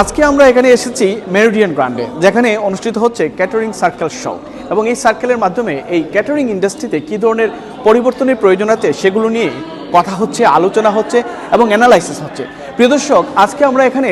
আজকে আমরা এখানে এসেছি মেরিডিয়ান গ্রান্ডে, যেখানে অনুষ্ঠিত হচ্ছে ক্যাটারিং সার্কেল শো, এবং এই সার্কেলের মাধ্যমে এই ক্যাটারিং ইন্ডাস্ট্রিতে কী ধরনের পরিবর্তনের প্রয়োজন আছে সেগুলো নিয়ে কথা হচ্ছে, আলোচনা হচ্ছে এবং অ্যানালাইসিস হচ্ছে। প্রিয় দর্শক, আজকে আমরা এখানে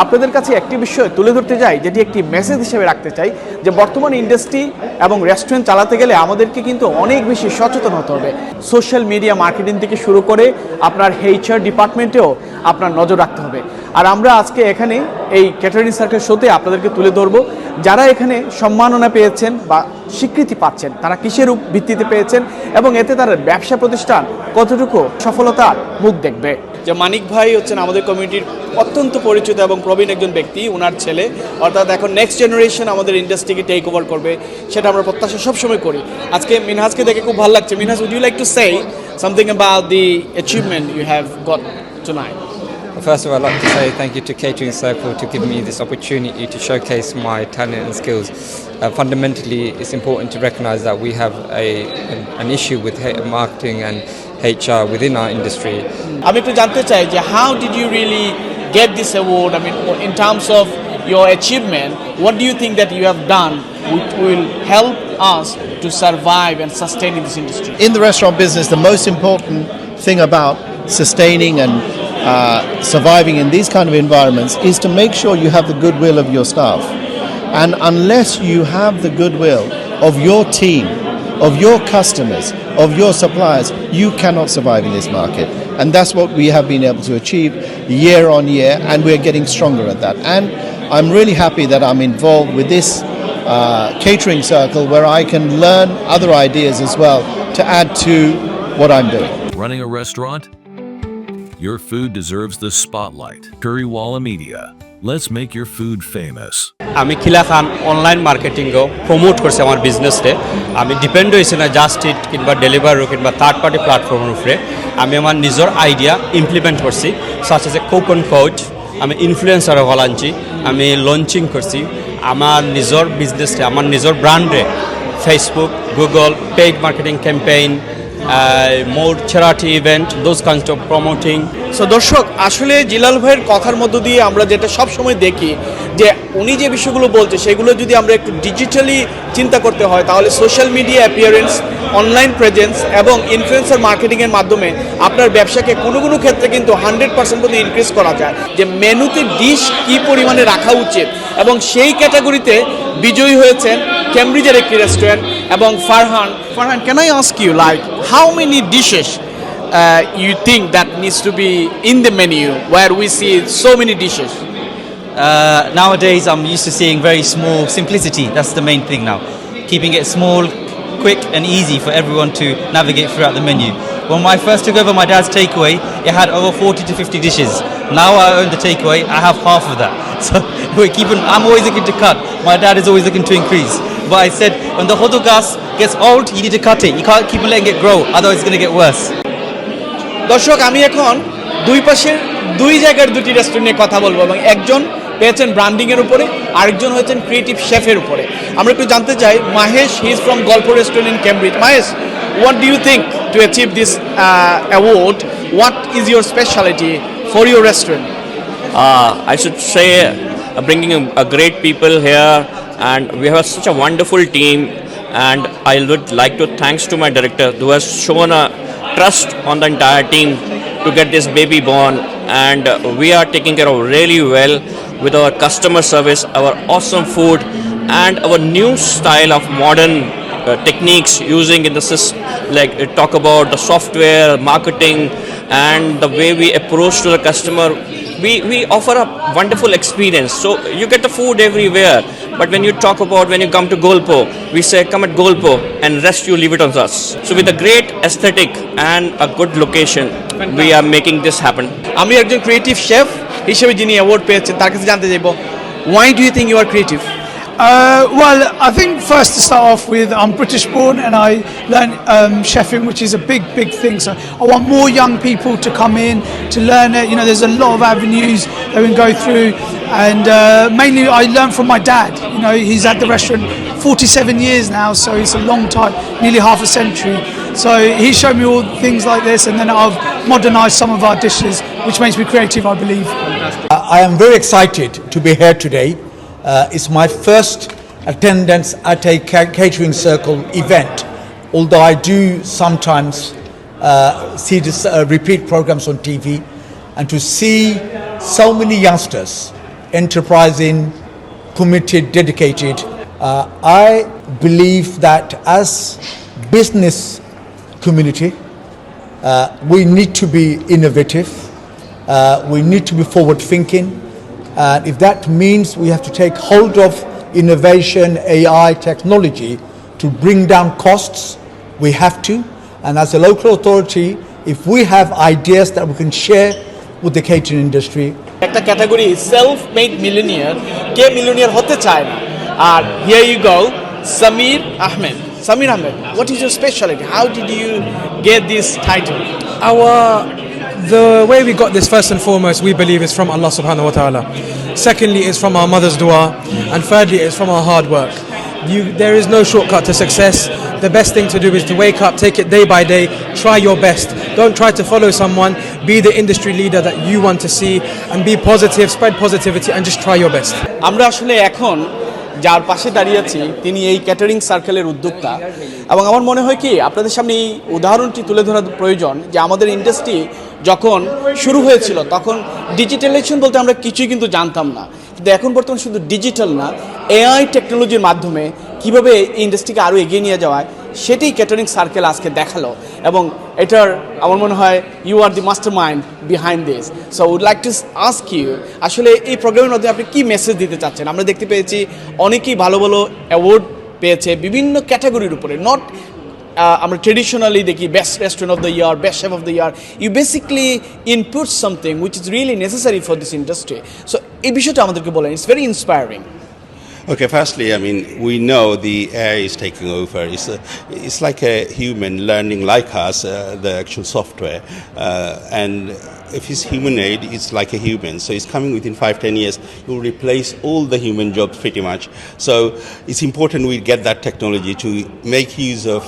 আপনাদের কাছে একটি বিষয় তুলে ধরতে যাই, যেটি একটি মেসেজ হিসেবে রাখতে চাই, যে বর্তমান ইন্ডাস্ট্রি এবং রেস্টুরেন্ট চালাতে গেলে আমাদেরকে কিন্তু অনেক বেশি সচেতন হতে হবে। সোশ্যাল মিডিয়া মার্কেটিং থেকে শুরু করে আপনার HR ডিপার্টমেন্টেও আপনার নজর রাখতে হবে। আর আমরা আজকে এখানে এই ক্যাটারিং সার্কেল শোতে আপনাদেরকে তুলে ধরবো যারা এখানে সম্মাননা পেয়েছেন বা স্বীকৃতি পাচ্ছেন, তারা কিসের ভিত্তিতে পেয়েছেন এবং এতে তার ব্যবসা প্রতিষ্ঠান কতটুকু সফলতার মুখ দেখবে। যে মানিক ভাই হচ্ছেন আমাদের কমিউনিটির অত্যন্ত পরিচিত এবং প্রবীণ একজন ব্যক্তি, ওনার ছেলে, অর্থাৎ এখন নেক্সট জেনারেশন আমাদের ইন্ডাস্ট্রিকে টেক ওভার করবে, সেটা আমরা প্রত্যাশা সবসময় করি। আজকে মিনহাজকে দেখে খুব ভালো লাগছে। Minhaj, would you like to say something about the achievement you have got tonight? First of all, I'd like to say thank you to Catering Circle to give me this opportunity to showcase my talent and skills. Fundamentally, it's important to recognise that we have an issue with marketing and HR within our industry. আমি একটু জানতে চাই যে how did you really get this award? I mean, in terms of your achievement, what do you think that you have done which will help us to survive and sustain in this industry? In the restaurant business, the most important thing about sustaining and surviving in these kind of environments is to make sure you have the goodwill of your staff. And unless you have the goodwill of your team, of your customers, of your suppliers, you cannot survive in this market. And that's what we have been able to achieve year on year, and we're getting stronger at that. And I'm really happy that I'm involved with this catering circle where I can learn other ideas as well to add to what I'm doing. Running a restaurant? Your food deserves the spotlight. Currywalla Media. Let's make your food famous. আমি খিলা খান online মার্কেটিংও promote করছি আমার বিজনেসে। আমি depend হয়েছি না just it কিংবা delivery কিংবা third party প্ল্যাটফর্মের উপরে। আমি আমার নিজের আইডিয়া ইমপ্লিমেন্ট করছি, such as a coupon code. আমি ইনফ্লুয়েন্সারও হলাঞ্চি, আমি লঞ্চিং করছি আমার নিজের বিজনেসে, আমার নিজের ব্র্যান্ডে Facebook, Google, paid marketing campaign, more charity event, those kinds of promoting. So দর্শক, আসলে জিলাল ভাইয়ের কথার মধ্য দিয়ে আমরা যেটা সব সময় দেখি যে উনি যে বিষয়গুলো বলছে সেগুলো যদি আমরা একটু ডিজিটালি চিন্তা করতে হয়, তাহলে social media appearance, online presence এবং ইনফ্লুয়েন্সার মার্কেটিংয়ের মাধ্যমে আপনার ব্যবসাকে কোনো কোনো ক্ষেত্রে কিন্তু 100% পর্যন্ত ইনক্রিজ করা যায়। যে মেনুতে ডিশ কী পরিমাণে রাখা উচিত, এবং সেই ক্যাটাগরিতে বিজয়ী হয়েছেন ক্যামব্রিজের একটি রেস্টুরেন্ট এবং Farhan, can I ask you, like, how many dishes you think that needs to be in the menu where we see so many dishes? Nowadays, I'm used to seeing very small simplicity. That's the main thing now. Keeping it small, quick and easy for everyone to navigate throughout the menu. When I first took over my dad's takeaway, it had over 40 to 50 dishes. Now I own the takeaway, I have half of that. So I'm always looking to cut. My dad is always looking to increase. But I said, when the hodogas gets old, you need to cut it. You can't keep letting it grow, otherwise it's going to get worse. দর্শক, আমি এখন দুই পাশের দুই জায়গার দুটি restaurant নিয়ে কথা বলবো, এবং একজন পেয়েছেন ব্র্যান্ডিংয়ের উপরে, আরেকজন হয়েছেন ক্রিয়েটিভ শেফের উপরে। আমরা একটু জানতে চাই, Mahesh, he is from Golpo restaurant in Cambridge. Mahesh, what do you think to achieve this award? What is your specialty for your restaurant? I should say bringing a great people here, and we have such a wonderful team, and I would like to thanks to my director who has shown a trust on the entire team to get this baby born, and we are taking care of really well with our customer service, our awesome food, and our new style of modern techniques using in the system, like talk about the software, marketing, and the way we approach to the customer. We offer a wonderful experience. So you get the food everywhere, but when you talk about when you come to Golpo, we say come at Golpo and rest you leave it on us. So with a great aesthetic and a good location, we are making this happen. আমি একজন creative chef হিসেবে যিনি award পেয়েছেন তার কাছে জানতে চাইবো, why do you think you are creative? Well, I think first to start off with, I'm British born and I learned chefing, which is a big thing. So I want more young people to come in to learn it. You know, there's a lot of avenues that we can go through, and mainly I learned from my dad. You know, he's had the restaurant 47 years now, so it's a long time, nearly half a century. So he showed me all things like this, and then I've modernised some of our dishes which makes me creative, I believe. I am very excited to be here today. It's my first attendance at a catering circle event, although I do sometimes see this repeat programs on TV, and to see so many youngsters enterprising, committed, dedicated. I believe that as business community, we need to be innovative. We need to be forward thinking. And if that means we have to take hold of innovation, AI, technology to bring down costs, we have to. And as a local authority, if we have ideas that we can share with the catering industry. একটা category self made millionaire, কে millionaire হতে চায় না। আর here you go, Samir Ahmed. Samir Ahmed, what is your specialty? How did you get this title? The way we got this, first and foremost, we believe is from Allah subhanahu wa ta'ala. Secondly, is from our mother's dua. And thirdly, is from our hard work. There is no shortcut to success. The best thing to do is to wake up, take it day by day, try your best. Don't try to follow someone, be the industry leader that you want to see, and be positive, spread positivity, and just try your best. আমরা আসলে এখন যার পাশে দাঁড়িয়ে আছি তিনি এই catering সার্কেলের উদ্যোক্তা, এবং আমার মনে হয় কি আপনাদের সামনে এই উদাহরণটি তুলে ধরা প্রয়োজন যে আমাদের ইন্ডাস্ট্রি যখন শুরু হয়েছিল তখন ডিজিটালাইজেশন বলতে আমরা কিছুই কিন্তু জানতাম না, কিন্তু এখন বর্তমানে শুধু ডিজিটাল না, এআই টেকনোলজির মাধ্যমে কীভাবে এই ইন্ডাস্ট্রিকে আরও এগিয়ে নিয়ে যাওয়ায় সেটাই ক্যাটারিং সার্কেল আজকে দেখালো, এবং এটার আমার মনে হয় you are the master mind behind this. So would like to ask you, আসলে এই প্রোগ্রামের মধ্যে আপনি কী মেসেজ দিতে চাচ্ছেন? আমরা দেখতে পেয়েছি অনেকেই ভালো ভালো অ্যাওয়ার্ড পেয়েছে বিভিন্ন ক্যাটাগরির উপরে, নট আমরা ট্রেডিশনালি দেখি best restaurant of the year, best chef of the year. You basically input something which is really necessary for this industry. So এই বিষয়টা আমাদেরকে বলেন, it's very inspiring. Okay, firstly, I mean, we know the AI is taking over. It's like a human learning like us, the actual software. And if it's humanoid, it's like a human. So it's coming within 5-10 years. It will replace all the human jobs pretty much. So it's important we get that technology to make use of,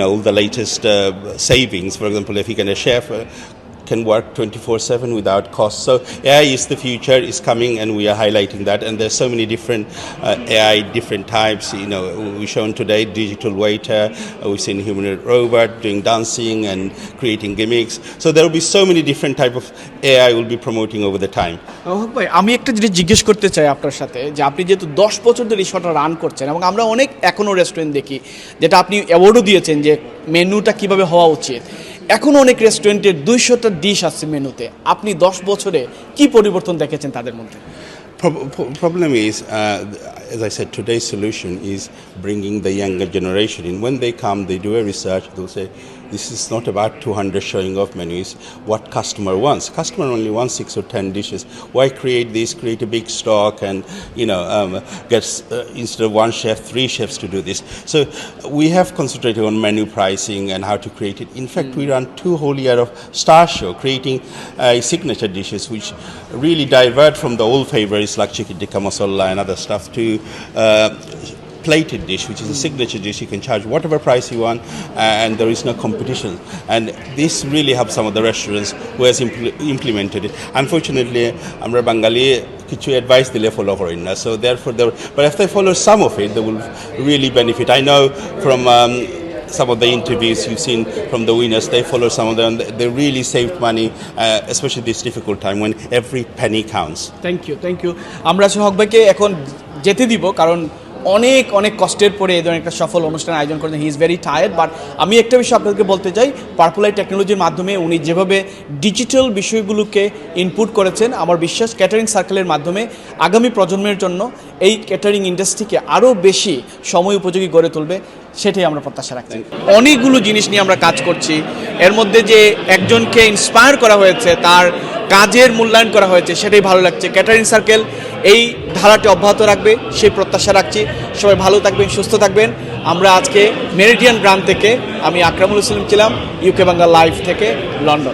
all the latest savings. For example, if you can a chef can work 24/7 without cost. So AI is the future, is coming, and we are highlighting that. And there's so many different AI, different types. We've shown today digital waiter. We've seen humanoid robot doing dancing and creating gimmicks. So there will be so many different type of AI will be promoting over the time. ভাই, আমি একটা জিনিস জিজ্ঞেস করতে চাই আপনার সাথে, যে আপনি যেহেতু 10 বছর ধরে রিসর্টটা রান করছেন, এবং আমরা অনেক এখনও রেস্টুরেন্ট দেখি যেটা আপনি অ্যাওয়ার্ডও দিয়েছেন যে মেনুটা কীভাবে হওয়া উচিত। এখন অনেক রেস্টুরেন্টের 200টা ডিশ আছে মেনুতে। আপনি 10 বছরে কি পরিবর্তন দেখেছেন তাদের মধ্যে? Problem is, as I said, today's solution is bringing the younger generation in. When they come, they do a research, they'll say, this is not about 200 showing off menus, what customer wants. Customer only wants 6 or 10 dishes. Why create this, create a big stock and, get, instead of one chef, 3 chefs to do this. So we have concentrated on menu pricing and how to create it. In fact, we run 2 whole year of star show, creating signature dishes, which really divert from the old favorites like chicken tikka masala and other stuff to plated dish, which is a signature dish. You can charge whatever price you want, and there is no competition. And this really helps some of the restaurants who has implemented it. Unfortunately, আমরা Bengali কিছু advice দিলে follow করেন না, so therefore but if they follow some of it, they will really benefit. I know from some of the interviews you've seen from the winners, they follow some of them. They really saved money, especially this difficult time when every penny counts. Thank you. আমরা সোহাগ ভাইকে এখন যেতে দিব, কারণ অনেক অনেক কষ্টের পরে এই ধরনের একটা সফল অনুষ্ঠান আয়োজন করেন। He is very tired. But আমি একটা বিষয় আপনাদেরকে বলতে চাই, পার্পল আই টেকনোলজির মাধ্যমে উনি যেভাবে ডিজিটাল বিষয়গুলোকে ইনপুট করেছেন, আমার বিশ্বাস ক্যাটারিং সার্কেলের মাধ্যমে আগামী প্রজন্মের জন্য এই ক্যাটারিং ইন্ডাস্ট্রিকে আরও বেশি সময় উপযোগী গড়ে তুলবে, সেটাই আমরা প্রত্যাশা রাখছি। অনেকগুলো জিনিস নিয়ে আমরা কাজ করছি, এর মধ্যে যে একজনকে ইন্সপায়ার করা হয়েছে, তার কাজের মূল্যায়ন করা হয়েছে, সেটাই ভালো লাগছে। ক্যাটারিং সার্কেল এই ধারাটি অব্যাহত রাখবে সেই প্রত্যাশা রাখছি। সবাই ভালো থাকবেন, সুস্থ থাকবেন। আমরা আজকে মেরিডিয়ান গ্রাম থেকে, আমি আকরামুল ইসলাম ছিলাম, ইউকে বাংলা লাইভ থেকে লন্ডন।